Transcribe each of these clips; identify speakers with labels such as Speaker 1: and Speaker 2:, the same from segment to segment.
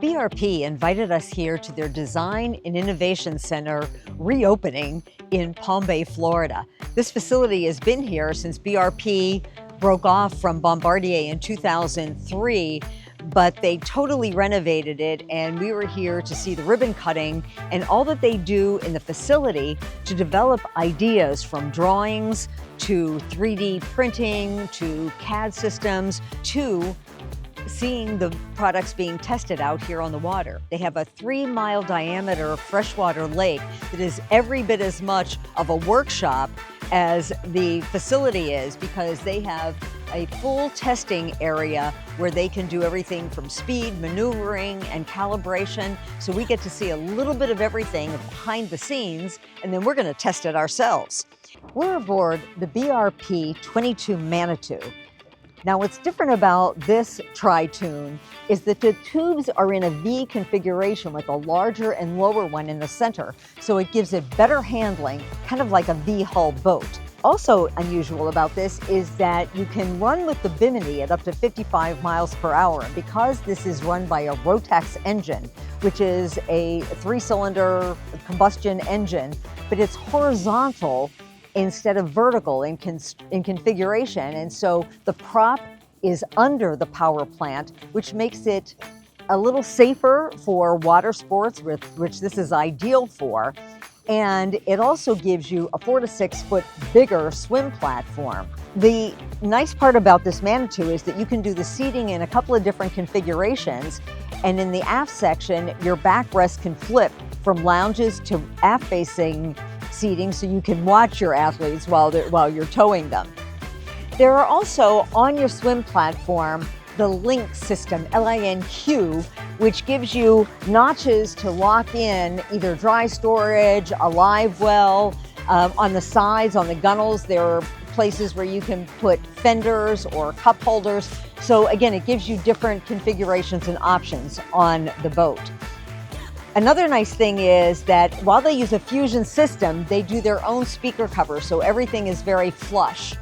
Speaker 1: BRP invited us here to their Design and Innovation Center reopening in Palm Bay, Florida. This facility has been here since BRP broke off from Bombardier in 2003, but they totally renovated it, and we were here to see the ribbon cutting and all that they do in the facility to develop ideas from drawings to 3D printing to CAD systems to seeing the products being tested out here on the water. They have a 3-mile diameter freshwater lake that is every bit as much of a workshop as the facility is, because they have a full testing area where they can do everything from speed, maneuvering, and calibration. So we get to see a little bit of everything behind the scenes, and then we're going to test it ourselves. We're aboard the BRP 22 Manitou. Now, what's different about this tri-tune is that the tubes are in a V configuration with a larger and lower one in the center, so it gives it better handling, kind of like a V-hull boat. Also unusual about this is that you can run with the Bimini at up to 55 miles per hour. And because this is run by a Rotax engine, which is a 3-cylinder combustion engine, but it's horizontal instead of vertical in configuration. And so the prop is under the power plant, which makes it a little safer for water sports, which this is ideal for. And it also gives you a 4 to 6 foot bigger swim platform. The nice part about this Manitou is that you can do the seating in a couple of different configurations. And in the aft section, your backrest can flip from lounges to aft-facing seating, so you can watch your athletes while you're towing them. There are also on your swim platform the linq system, LINQ, which gives you notches to lock in either dry storage, a live well. On the sides, on the gunnels, there are places where you can put fenders or cup holders. So again, it gives you different configurations and options on the boat. Another nice thing is that while they use a fusion system, they do their own speaker cover, so everything is very flush.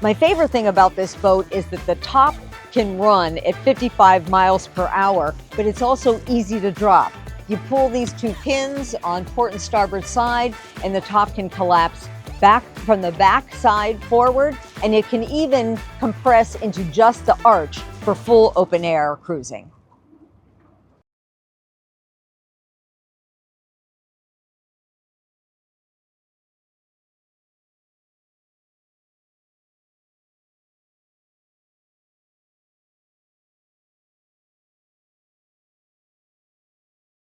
Speaker 1: My favorite thing about this boat is that the top can run at 55 miles per hour, but it's also easy to drop. You pull these 2 pins on port and starboard side, and the top can collapse back from the back side forward, and it can even compress into just the arch for full open air cruising.